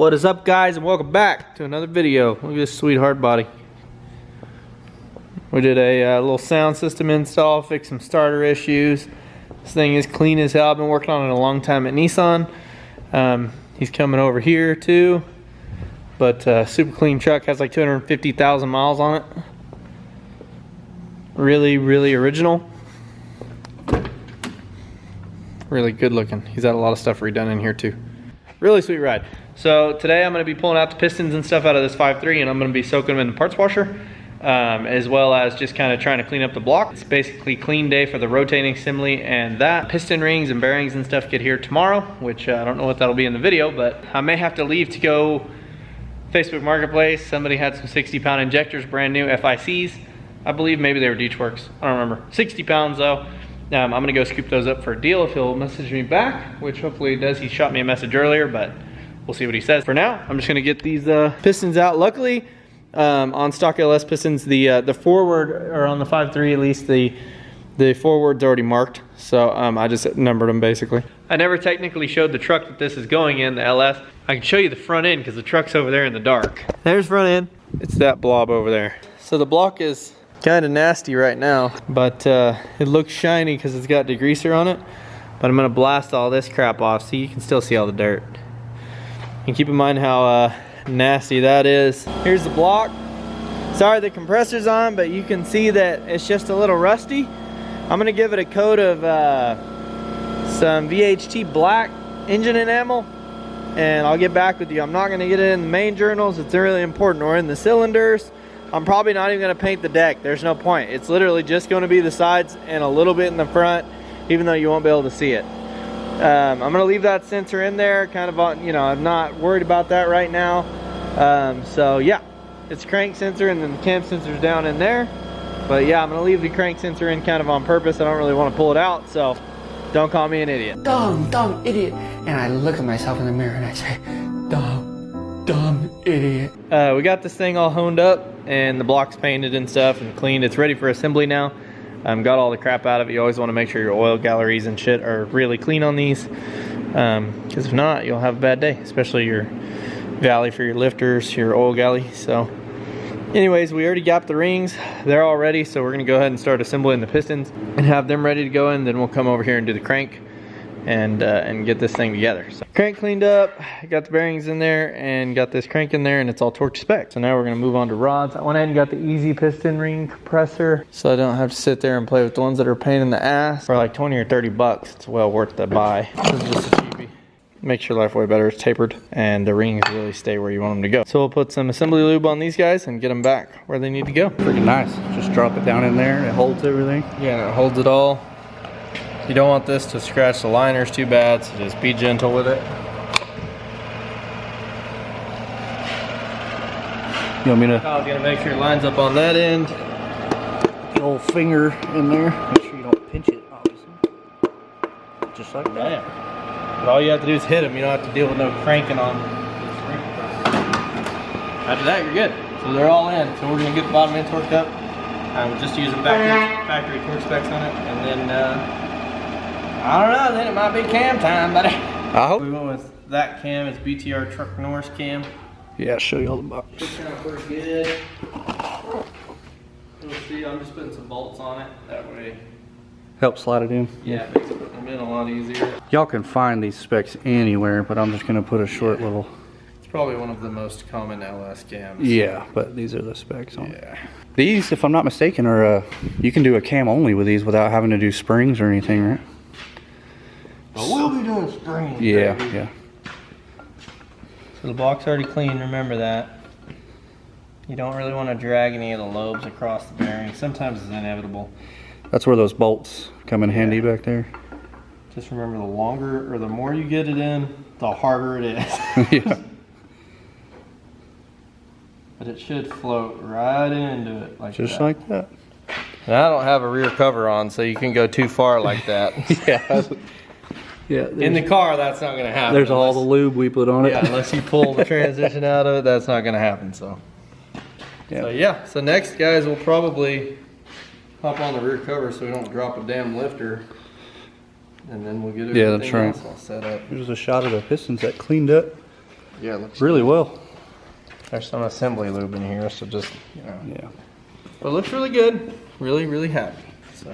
What is up, guys, and welcome back to another video. Look at this sweet hard body. We did a little sound system install, fixed some starter issues. This thing is clean as hell. I've been working on it a long time at Nissan. He's coming over here too, but super clean truck. Has like 250,000 miles on it. Really original. Really good looking. He's had a lot of stuff redone in here too. Really sweet ride. So today I'm going to be pulling out the pistons and stuff out of this 5.3, and I'm going to be soaking them in the parts washer, as well as just kind of trying to clean up the block. It's basically clean day for the rotating assembly, and that piston rings and bearings and stuff get here tomorrow, which I don't know what that'll be in the video, but I may have to leave to go Facebook Marketplace. Somebody had some 60-pound injectors, brand new FICs. I believe maybe they were Deechworks. I don't remember. 60 pounds though. I'm gonna go scoop those up for a deal if he'll message me back, which hopefully he does. He shot me a message earlier, but we'll see what he says. For now, I'm just gonna get these pistons out. Luckily, on stock LS pistons, the forward, or on the 5.3 at least, the forward's already marked. So I just numbered them basically. I never technically showed the truck that this is going in, the LS. I can show you the front end because the truck's over there in the dark. There's front end. It's that blob over there. So the block is kind of nasty right now, but it looks shiny because it's got degreaser on it. But I'm gonna blast all this crap off so you can still see all the dirt. And keep in mind how nasty that is. Here's the block. Sorry the compressor's on, but you can see that it's just a little rusty. I'm gonna give it a coat of some VHT black engine enamel, and I'll get back with you. I'm not gonna get it in the main journals. It's really important, or in the cylinders. I'm probably not even gonna paint the deck. There's no point. It's literally just gonna be the sides and a little bit in the front, even though you won't be able to see it. I'm gonna leave that sensor in there, kind of on, you know, I'm not worried about that right now. So yeah, it's crank sensor, and then the cam sensor's down in there. But yeah, I'm gonna leave the crank sensor in kind of on purpose. I don't really want to pull it out, so don't call me an idiot. Dumb idiot. And I look at myself in the mirror and I say, dumb idiot. We got this thing all honed up, and the block's painted and stuff and cleaned. It's ready for assembly now. Got all the crap out of it. You always want to make sure your oil galleries and shit are really clean on these, because if not, you'll have a bad day, especially your valley for your lifters, your oil galley. So anyways, we already got the rings. They're all ready, so we're gonna go ahead and start assembling the pistons and have them ready to go in. Then we'll come over here and do the crank and get this thing together. So crank cleaned up, got the bearings in there, and got this crank in there, and it's all torch spec. So now we're gonna move on to rods. I went ahead and got the easy piston ring compressor, so I don't have to sit there and play with the ones that are a pain in the ass. For like 20 or 30 bucks, it's well worth the buy. This is just a cheapie. Makes your life way better. It's tapered, and the rings really stay where you want them to go. So we'll put some assembly lube on these guys and get them back where they need to go. Freaking nice. Just drop it down in there and it holds everything. Yeah, and it holds it all. You don't want this to scratch the liners too bad, so just be gentle with it. You want me to? I was gonna make sure it lines up on that end. Get the old finger in there. Make sure you don't pinch it, obviously. Just like that. But all you have to do is hit them. You don't have to deal with no cranking on them. After that, you're good. So they're all in. So we're gonna get the bottom end torqued up. I'm just using factory torque specs on it, and then I don't know, then it might be cam time, buddy. I hope. We went with that cam. It's BTR Truck Norris cam. Yeah, I'll show you all the box. It's kind of pretty good. You'll see, I'm just putting some bolts on it. That way, Help slide it in. yeah, it makes putting them in a lot easier. Y'all can find these specs anywhere, but I'm just gonna put a short little. It's probably one of the most common LS cams. Yeah, but these are the specs on it. Yeah. These, if I'm not mistaken, are you can do a cam only with these without having to do springs or anything, right? But we'll be doing springs. Yeah, baby. yeah. So the block's already clean, remember that. You don't really want to drag any of the lobes across the bearing. Sometimes it's inevitable. That's where those bolts come in handy back there. Just remember, the longer or the more you get it in, the harder it is. Yeah. But it should float right into it like Just that. like that. And I don't have a rear cover on, so you can go too far like that. Yeah. Yeah. In the car, that's not going to happen. There's all the lube we put on it. Yeah, unless you pull the transmission out of it, that's not going to happen. So yeah. So next, guys, we'll probably hop on the rear cover so we don't drop a damn lifter, and then we'll get everything that's right. else all set up. Here's a shot of the pistons that cleaned up. Yeah, it looks really well. There's some assembly lube in here, so just, you know. Yeah. But it looks really good. Really, really happy. So,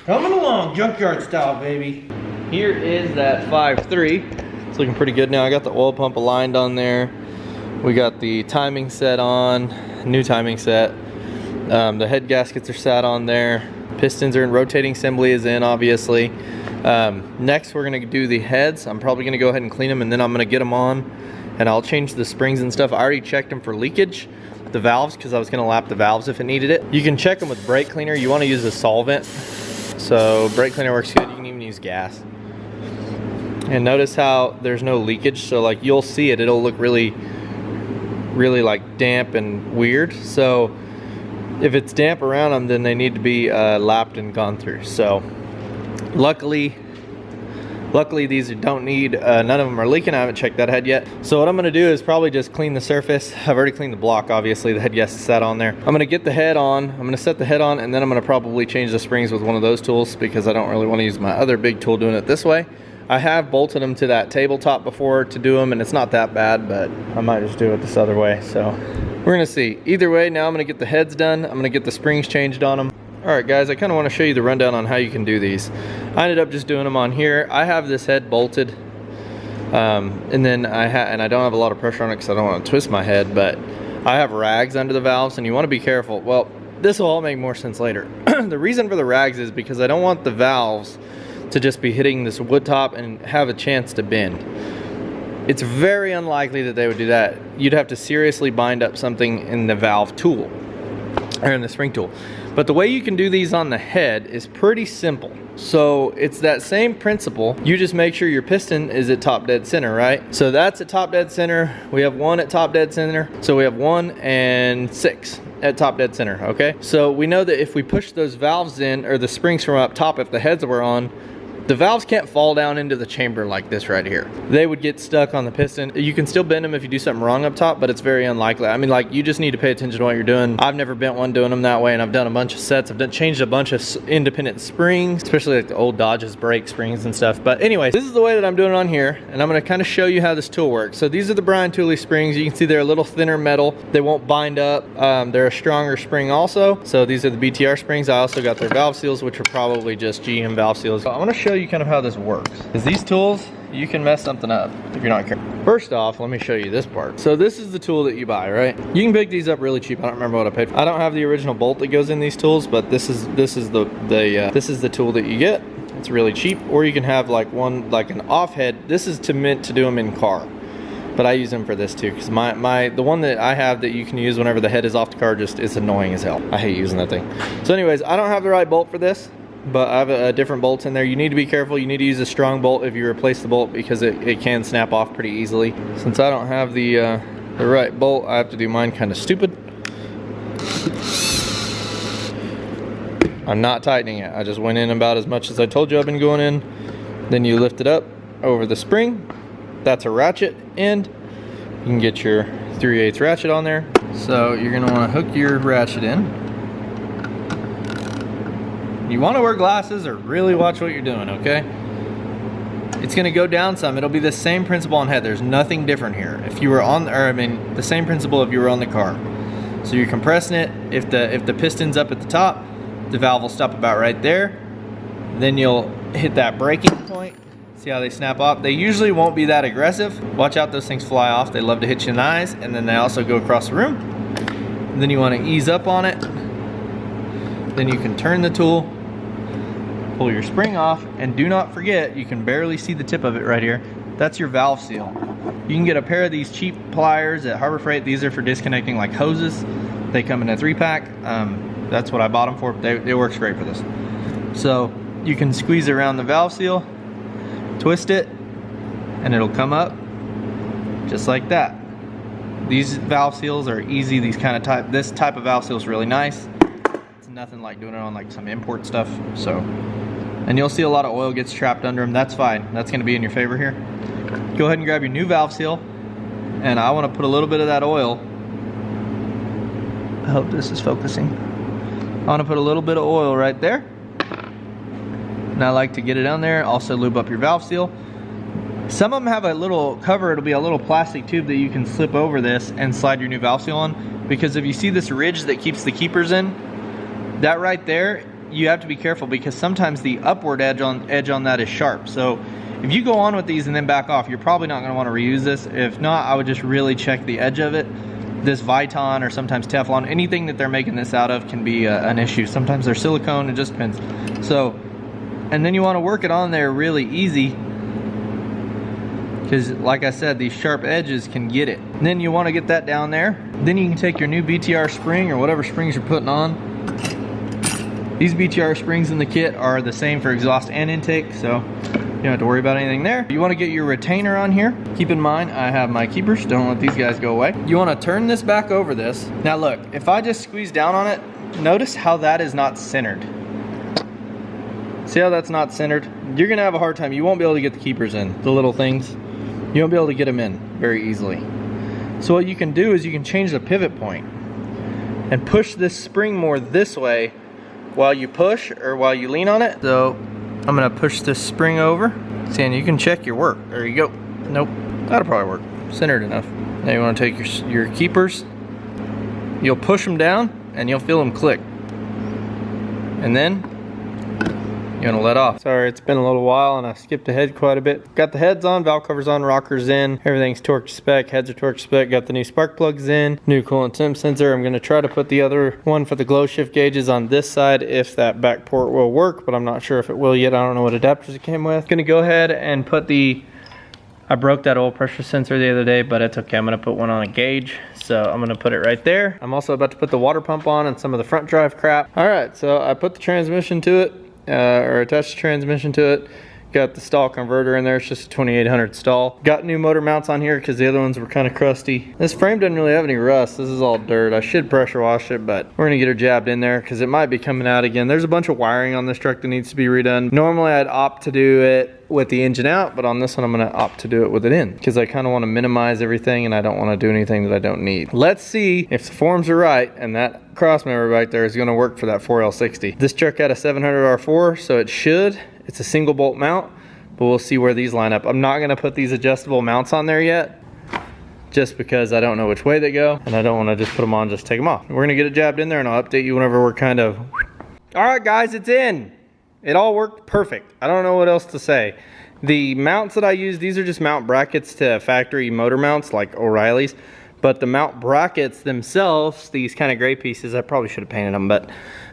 coming along, junkyard style, baby. Here is that 5.3. It's looking pretty good now. I got the oil pump aligned on there. We got the timing set on, new timing set. The head gaskets are sat on there. Pistons are in, rotating assembly is in, obviously. Next, we're gonna do the heads. I'm probably gonna go ahead and clean them, and then I'm gonna get them on, and I'll change the springs and stuff. I already checked them for leakage, the valves, because I was gonna lap the valves if it needed it. You can check them with brake cleaner. You wanna use a solvent. So brake cleaner works good. You can even use gas. And notice how there's no leakage. So like you'll see it, it'll look really like damp and weird. So if it's damp around them, then they need to be lapped and gone through. So luckily these don't need, none of them are leaking. I haven't checked that head yet. So what I'm gonna do is probably just clean the surface. I've already cleaned the block, obviously. The head gasket sat on there. I'm gonna get the head on. I'm gonna set the head on, and then I'm gonna probably change the springs with one of those tools because I don't really wanna use my other big tool doing it this way. I have bolted them to that tabletop before to do them, and it's not that bad, but I might just do it this other way. So we're gonna see. Either way, now I'm gonna get the heads done. I'm gonna get the springs changed on them. All right, guys, I kind of want to show you the rundown on how you can do these. I ended up just doing them on here. I have this head bolted, and then I don't have a lot of pressure on it because I don't want to twist my head, but I have rags under the valves, and you want to be careful. Well, this will all make more sense later. The reason for the rags is because I don't want the valves to just be hitting this wood top and have a chance to bend. It's very unlikely that they would do that. You'd have to seriously bind up something in the valve tool, or in the spring tool. But the way you can do these on the head is pretty simple. So it's that same principle. You just make sure your piston is at top dead center, right? So that's at top dead center. We have one at top dead center. So we have 1 and 6 at top dead center, okay? So we know that if we push those valves in, or the springs from up top, if the heads were on, the valves can't fall down into the chamber like this right here. They would get stuck on the piston. You can still bend them if you do something wrong up top, but it's very unlikely. I mean, like, you just need to pay attention to what you're doing. I've never bent one doing them that way, and I've done a bunch of sets. I've changed a bunch of independent springs, especially like the old Dodge's brake springs and stuff. But anyways, this is the way that I'm doing it on here, and I'm gonna kind of show you how this tool works. So these are the Brian Tooley springs. You can see they're a little thinner metal. They won't bind up. They're a stronger spring also. So these are the BTR springs. I also got their valve seals, which are probably just GM valve seals. So I wanna show you kind of how this works. Because these tools, you can mess something up if you're not careful. First off, let me show you this part. So this is the tool that you buy, right? You can pick these up really cheap. I don't remember what I paid for. I don't have the original bolt that goes in these tools, but this is the tool that you get. It's really cheap. Or you can have like an off head. This is meant to do them in car, but I use them for this too, because the one that I have that you can use whenever the head is off the car just is annoying as hell. I hate using that thing. So anyways, I don't have the right bolt for this, but I have a different bolts in there. You need to be careful. You need to use a strong bolt if you replace the bolt, because it can snap off pretty easily. Since I don't have the right bolt, I have to do mine kind of stupid. I'm not tightening it. I just went in about as much as I told you I've been going in. Then you lift it up over the spring. That's a ratchet end. You can get your 3/8 ratchet on there. So you're gonna wanna hook your ratchet in. You want to wear glasses or really watch what you're doing, okay? It's gonna go down some. It'll be the same principle on head. There's nothing different here. If you were the same principle if you were on the car. So you're compressing it. If the piston's up at the top, the valve will stop about right there. Then you'll hit that braking point. See how they snap off? They usually won't be that aggressive. Watch out, those things fly off. They love to hit you in the eyes, and then they also go across the room. And then you want to ease up on it. Then you can turn the tool, pull your spring off, and do not forget, you can barely see the tip of it right here. That's your valve seal. You can get a pair of these cheap pliers at Harbor Freight. These are for disconnecting like hoses. They come in a 3-pack. That's what I bought them for. It works great for this. So you can squeeze around the valve seal, twist it, and it'll come up just like that. These valve seals are easy. This type of valve seal is really nice. It's nothing like doing it on like some import stuff. So, and you'll see a lot of oil gets trapped under them. That's fine. That's going to be in your favor here. Go ahead and grab your new valve seal, and I want to put a little bit of that oil. I hope this is focusing. I want to put a little bit of oil right there. And I like to get it on there. Also lube up your valve seal. Some of them have a little cover, it'll be a little plastic tube that you can slip over this and slide your new valve seal on. Because if you see this ridge that keeps the keepers in, that right there, you have to be careful because sometimes the upward edge on that is sharp. So if you go on with these and then back off, you're probably not going to want to reuse this. If not, I would just really check the edge of it. This Viton or sometimes Teflon, anything that they're making this out of can be an issue. Sometimes they're silicone, it just depends. So, and then you want to work it on there really easy because like I said, these sharp edges can get it. And then you want to get that down there. Then you can take your new BTR spring or whatever springs you're putting on. These BTR springs in the kit are the same for exhaust and intake, so you don't have to worry about anything there. You want to get your retainer on here. Keep in mind, I have my keepers. Don't let these guys go away. You want to turn this back over this. Now look, if I just squeeze down on it, notice how that is not centered. See how that's not centered? You're going to have a hard time. You won't be able to get the keepers in, the little things. You won't be able to get them in very easily. So what you can do is you can change the pivot point and push this spring more this way while you push or while you lean on it. So I'm gonna push this spring over. See, and you can check your work. There you go. Nope, that'll probably work. Centered enough. Now you wanna take your keepers. You'll push them down and you'll feel them click. And then you're gonna let off. Sorry, it's been a little while and I skipped ahead quite a bit. Got the heads on, valve covers on, rockers in, everything's torque to spec, heads are torque to spec, got the new spark plugs in, new coolant temp sensor. I'm gonna try to put the other one for the glow shift gauges on this side if that back port will work, but I'm not sure if it will yet. I don't know what adapters it came with. Gonna go ahead and put I broke that oil pressure sensor the other day, but it's okay. I'm gonna put one on a gauge. So I'm gonna put it right there. I'm also about to put the water pump on and some of the front drive crap. All right, so I put the transmission to it. Or attached the transmission to it. Got the stall converter in there. It's just a 2800 stall. Got new motor mounts on here because the other ones were kind of crusty. This frame doesn't really have any rust. This is all dirt. I should pressure wash it, but we're gonna get her jabbed in there because it might be coming out again. There's a bunch of wiring on this truck that needs to be redone. Normally I'd opt to do it with the engine out, but on this one I'm gonna opt to do it with it in because I kind of want to minimize everything and I don't want to do anything that I don't need. Let's see if the forms are right and that cross member back there is going to work for that 4L60. This truck had a 700 R4, so it should. It's a single bolt mount, but we'll see where these line up. I'm not going to put these adjustable mounts on there yet just because I don't know which way they go and I don't want to just put them on, just take them off. We're going to get it jabbed in there and I'll update you whenever we're kind of... All right guys, it's in. It all worked perfect. I don't know what else to say. The mounts that I use, these are just mount brackets to factory motor mounts like O'Reilly's. But the mount brackets themselves, these kind of gray pieces, I probably should have painted them, but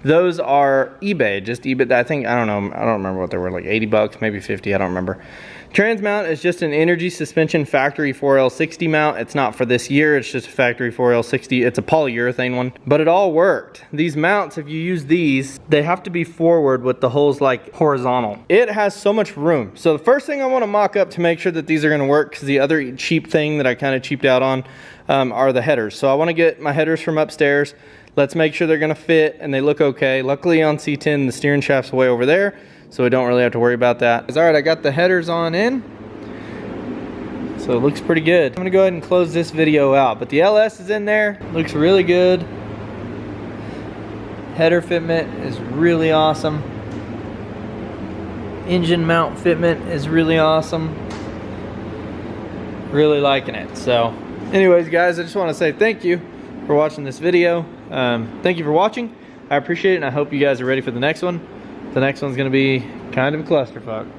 those are eBay, just eBay. I think, I don't know, I don't remember what they were, like 80 bucks, maybe 50, I don't remember. Trans mount is just an energy suspension factory 4L60 mount. It's not for this year, it's just a factory 4L60. It's a polyurethane one, but it all worked. These mounts, if you use these, they have to be forward with the holes like horizontal. It has so much room. So the first thing I want to mock up to make sure that these are going to work, because the other cheap thing that I kind of cheaped out on are the headers. So I want to get my headers from upstairs. Let's make sure they're going to fit and they look okay. Luckily on C10, the steering shaft's way over there, so we don't really have to worry about that. All right, I got the headers on in, so it looks pretty good. I'm gonna go ahead and close this video out, but the LS is in there, looks really good. Header fitment is really awesome. Engine mount fitment is really awesome. Really liking it. So anyways guys, I just want to say thank you for watching this video. Thank you for watching. I appreciate it and I hope you guys are ready for the next one. The next one's gonna be kind of a clusterfuck.